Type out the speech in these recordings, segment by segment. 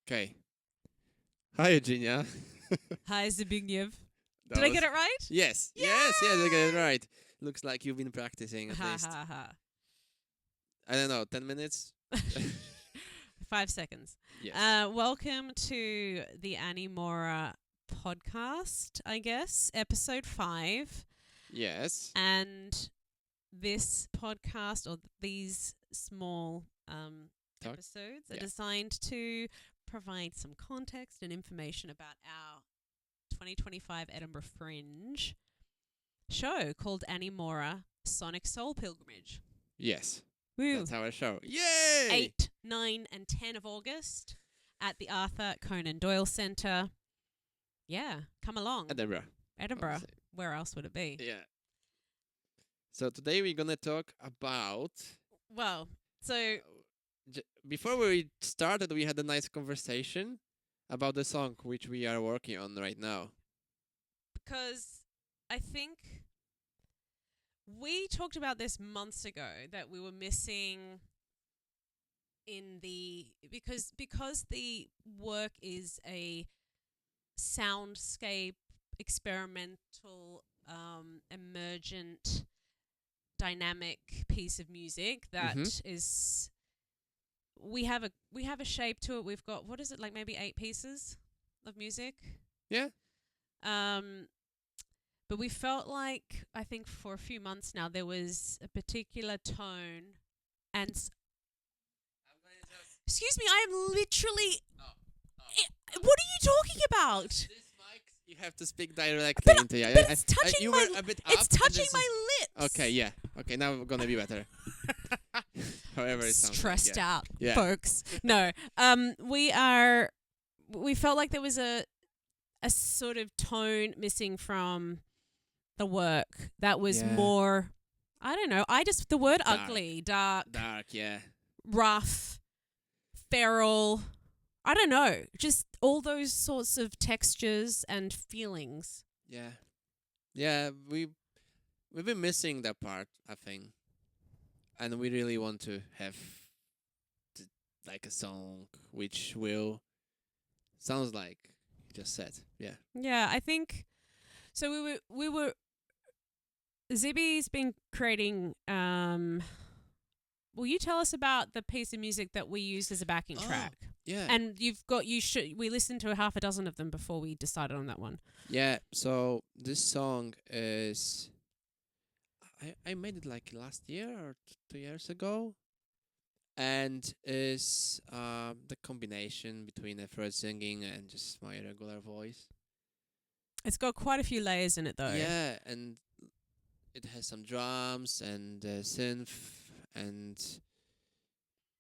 Okay. Hi, Eugenia. Hi, Zbigniew. That Did I was- get it right? Yes. Yes, I got it right. Looks like you've been practicing at Ha least. ha ha. I don't know, 10 minutes? 5 seconds. Yes. Welcome to the Animaura podcast, I guess, episode 5. Yes. And this podcast, or these small Talk. episodes, are Yeah. designed to provide some context and information about our 2025 Edinburgh Fringe show called Animaura Sonic Soul Pilgrimage. Yes. Woo! That's our show. Yay! 8, 9 and 10 of August at the Arthur Conan Doyle Centre. Yeah, come along. Edinburgh. Edinburgh. Obviously. Where else would it be? Yeah. So today we're going to talk about... Well, so before we started, we had a nice conversation about the song which we are working on right now. because I think we talked about this months ago that we were missing in the because the work is a soundscape experimental emergent dynamic piece of music that is we have a shape to it. We've got, what is it, like maybe 8 pieces of music? Yeah. But we felt like, I think for a few months now, there was a particular tone and excuse me, I am literally what are you talking about? This mic, you have to speak directly into it. But it's touching you my were a bit it's up and touching this my is- lips. Okay, yeah. Okay, now we're gonna be better. However, it sounds Stressed like, yeah. out, Yeah. folks. No. We felt like there was a sort of tone missing from the work that was Yeah. more, I don't know, the word Dark. ugly, dark, Dark, yeah. rough, feral, I don't know, just all those sorts of textures and feelings. Yeah. Yeah, we've been missing that part, I think. And we really want to have like a song which will sounds like you just said. Yeah. Yeah, I think so. We were Zbi's been creating. Will you tell us about the piece of music that we used as a backing track? Yeah. And we listened to half a dozen of them before we decided on that one. Yeah, so this song is I made it like last year or 2 years ago, and is the combination between Fred singing and just my regular voice. It's got quite a few layers in it, though. Yeah, and it has some drums and synth and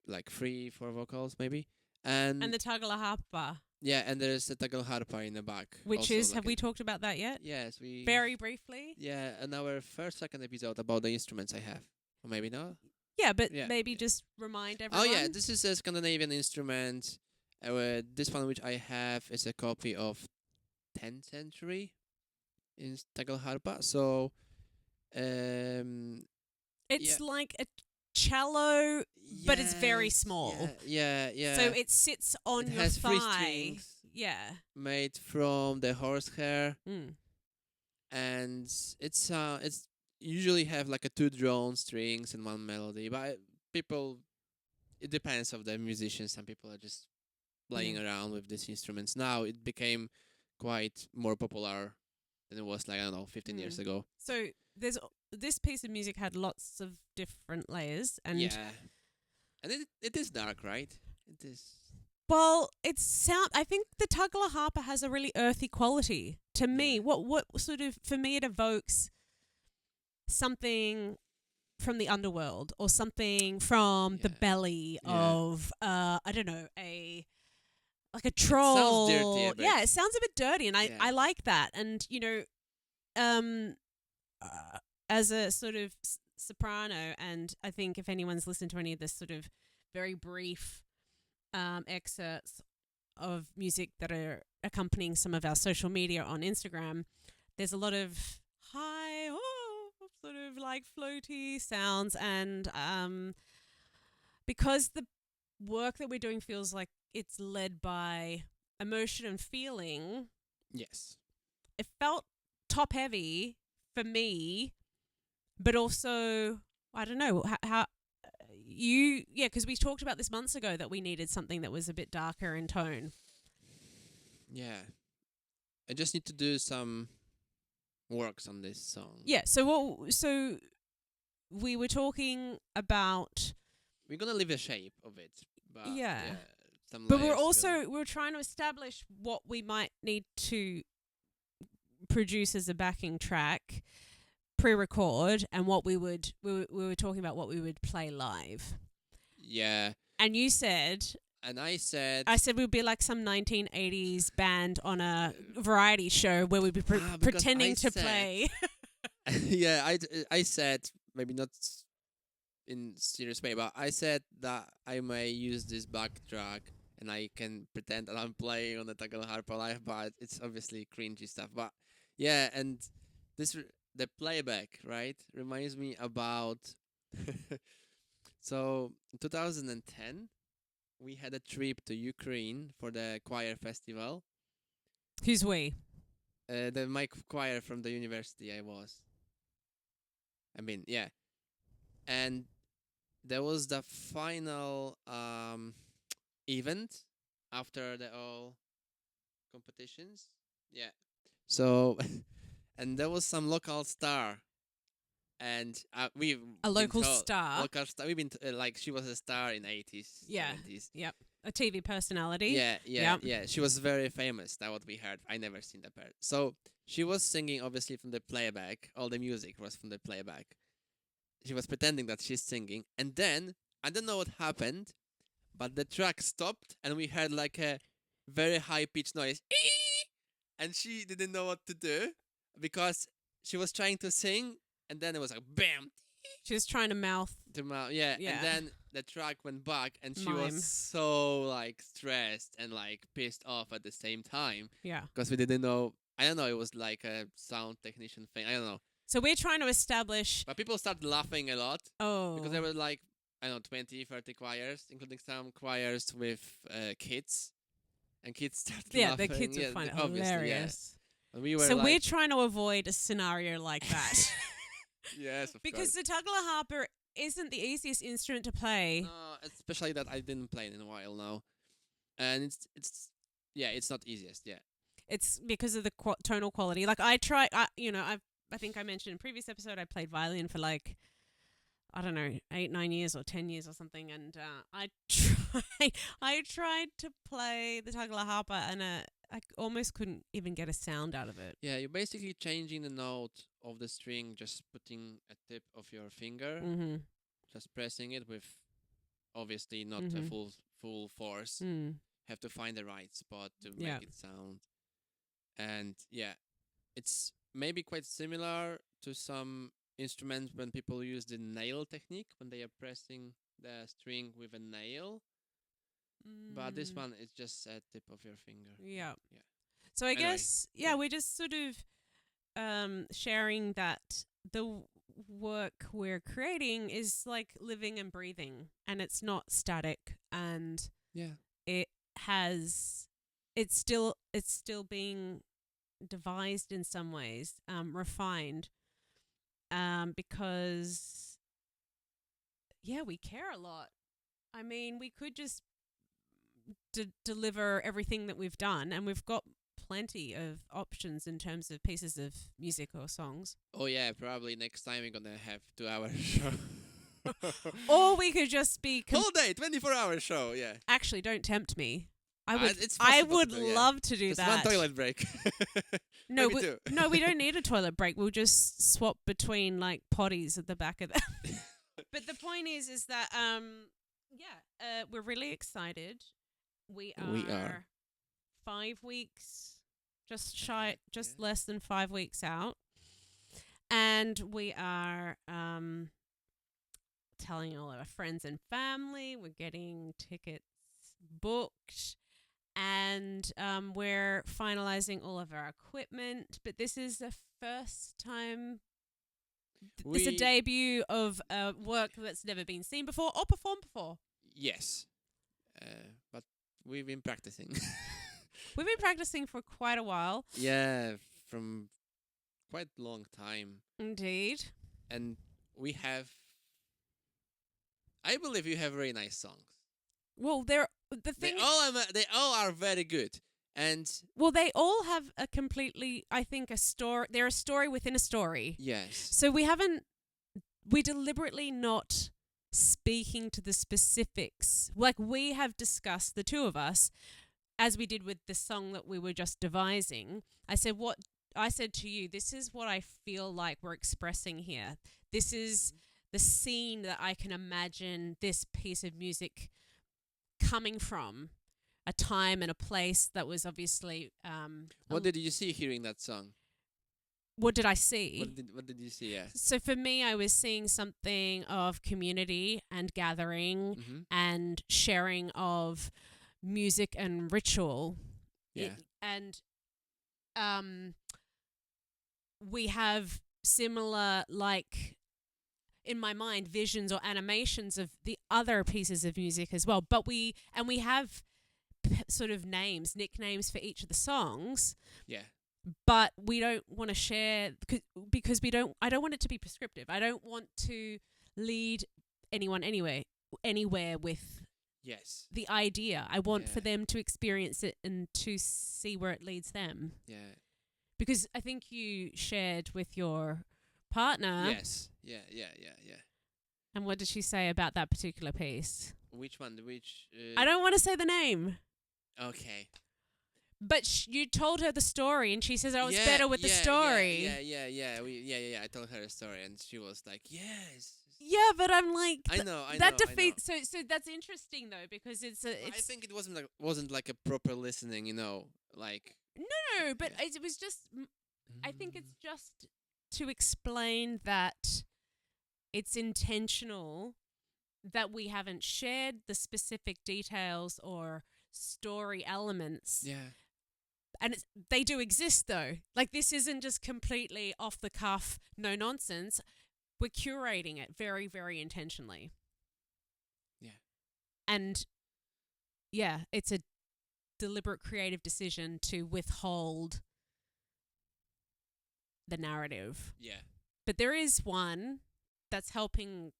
like 4 vocals maybe, and And the tagelharpa, yeah, and there's a tagelharpa in the back, which also is, like have we talked about that yet? Yes, we Very briefly. Yeah, and our second episode about the instruments I have. Or maybe not. Yeah, but Yeah, maybe yeah. just remind everyone. Oh, yeah, this is a Scandinavian instrument. This one which I have is a copy of 10th century in tagelharpa. So, It's like a cello, but it's very yes, small. Yeah. So it sits on It your has 3 thigh. strings Yeah. made from the horsehair, Mm. and it's usually have like a 2 drone strings and 1 melody, but it depends of the musicians. Some people are just playing around with these instruments. Now it became quite more popular than it was, like, I don't know, 15 years ago. So this piece of music had lots of different layers, and Yeah, and it is dark, right? It is. well, I think the tagelharpa has a really earthy quality to me. Yeah. What sort of, for me, it evokes something from the underworld or something from the Yeah. belly Yeah. of I don't know, like a troll. dirty a bit. Yeah, it sounds a bit dirty, and Yeah. I like that. And as a sort of soprano, and I think if anyone's listened to any of this sort of very brief excerpts of music that are accompanying some of our social media on Instagram, there's a lot of high, sort of like floaty sounds, and because the work that we're doing feels like it's led by emotion and feeling. Yes. It felt top heavy for me, but also I don't know how because we talked about this months ago that we needed something that was a bit darker in tone. Yeah. I just need to do some works on this song. Yeah. So we were talking about. We're gonna leave the shape of it, but Yeah. some But layers we're trying to establish what we might need to produce as a backing track, pre-record, and what we were talking about what we would play live. Yeah. And you said, and I said we'd be like some 1980s band on a variety show where we'd be pretending to play. Yeah, I said maybe not in serious way, but I said that I may use this backtrack and I can pretend that I'm playing on the tagelharpa live, but it's obviously cringy stuff. But yeah, and the playback, right, reminds me about so in 2010 we had a trip to Ukraine for the choir festival. Who's we? My choir from the university yeah. And there was the final event after the all competitions. Yeah. So, and there was some local star, and we've A local been told, star. Local star. We've been like she was a star in 80s, Yeah. 70s. Yep. A TV personality. Yeah. She was very famous. That's what we heard. I never seen that part. So she was singing, obviously from the playback. All the music was from the playback. She was pretending that she's singing, and then I don't know what happened, but the track stopped, and we heard like a very high pitched noise, and she didn't know what to do because she was trying to sing, and then it was like bam. She was trying to mouth. Yeah, and then the track went back, and she Mime. was so like stressed and like pissed off at the same time. Yeah. Because we didn't know. I don't know. It was like a sound technician thing. I don't know. So we're trying to establish. But people started laughing a lot. Oh. Because there were like, I don't know, 20, 30 choirs, including some choirs with kids. And kids started laughing. The kids would find it hilarious. Yeah. We were we're trying to avoid a scenario like that. Yes, of because course. the tagelharpa isn't the easiest instrument to play. No, especially that I didn't play it in a while now. And it's not easiest, yeah. It's because of the tonal quality. Like I think I mentioned in a previous episode I played violin for like, I don't know, 8, 9 years or 10 years or something, and I tried to play the tagelharpa and I almost couldn't even get a sound out of it. Yeah, you're basically changing the note of the string, just putting a tip of your finger, just pressing it with, obviously not a full force. Have to find the right spot to make it sound. And yeah, it's maybe quite similar to some instruments when people use the nail technique when they are pressing the string with a nail. But this one is just a tip of your finger. Yeah. Yeah. So I guess we're just sort of sharing that the work we're creating is like living and breathing, and it's not static, and it's still being devised in some ways, refined, because we care a lot. I mean, we could just deliver everything that we've done, and we've got plenty of options in terms of pieces of music or songs. Oh yeah, probably next time we're gonna have 2-hour show. Or we could just be whole day, 24-hour show. Yeah. Actually, don't tempt me. I would to do, love to do just that. one toilet break. No, Maybe we don't need a toilet break. We'll just swap between like potties at the back of the. But the point is that we're really excited. We are 5 weeks, just less than 5 weeks out, and we are telling all our friends and family. We're getting tickets booked. And we're finalizing all of our equipment, but this is the first time. It's a debut of work that's never been seen before or performed before. Yes, but we've been practicing. We've been practicing for quite a while. Yeah, from quite long time. Indeed. And we have, I believe you have very nice songs. Well, the thing. They all are very good. And Well, they all have a completely, I think, a story. They're a story within a story. yes. So we're deliberately not speaking to the specifics. Like we have discussed, the two of us, as we did with the song that we were just devising. I said to you, this is what I feel like we're expressing here. This is the scene that I can imagine this piece of music coming from. A time and a place that was obviously. What did you see hearing that song? What did I see? What did you see? Yeah. So for me, I was seeing something of community and gathering Mm-hmm. and sharing of music and ritual. Yeah. And we have similar, like, in my mind, visions or animations of the other pieces of music as well. But we have sort of nicknames for each of the songs. Yeah. But we don't want to share because I don't want it to be prescriptive. I don't want to lead anyone anywhere with Yes. the idea. I want for Yeah. them to experience it and to see where it leads them. Yeah. Because I think you shared with your partner. Yes. Yeah. And what did she say about that particular piece? Which one? Which? I don't want to say the name. Okay. But you told her the story, and she says, "Oh, it's Yeah, better with the story." Yeah. I told her a story, and she was like, "Yes." Yeah, but I'm like, I know. that defeats. So that's interesting though, because I I think it wasn't like a proper listening. Like. no, but Yeah. it was just. I think it's just to explain that it's intentional that we haven't shared the specific details or story elements. Yeah. And they do exist though. Like this isn't just completely off the cuff, no nonsense. We're curating it very, very intentionally. Yeah. And yeah, it's a deliberate creative decision to withhold the narrative. Yeah. But there is one that's helping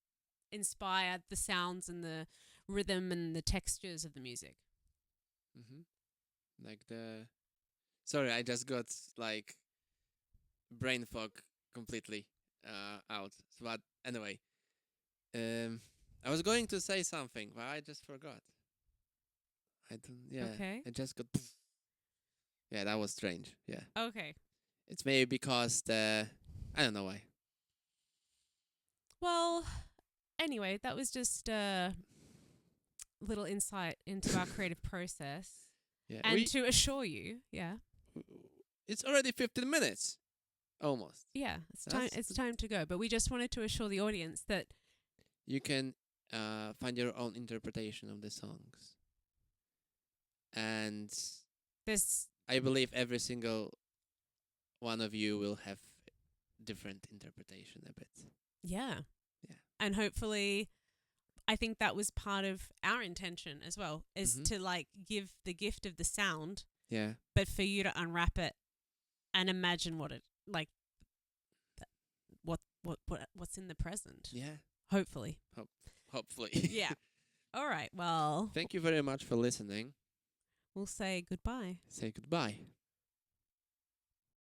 inspire the sounds and the rhythm and the textures of the music. Mm-hmm. Like the. Sorry, I just got like brain fog completely out. But anyway, I was going to say something, but I just forgot. I don't. Yeah. Okay. I just got. Yeah, that was strange. Yeah. Okay. It's maybe because I don't know why. Well, anyway, that was just a little insight into our creative process. Yeah. And to assure you, It's already 15 minutes. Almost. yeah, it's time to go. But we just wanted to assure the audience that You can find your own interpretation of the songs. And there's I believe every single one of you will have different interpretation a bit. Yeah. Yeah. And hopefully, I think that was part of our intention as well, is Mhm. to like give the gift of the sound, Yeah. but for you to unwrap it and imagine what it like, what's in the present. Yeah. Hopefully. Hopefully. Yeah. All right. Well, Thank you very much for listening. we'll say goodbye. Say goodbye.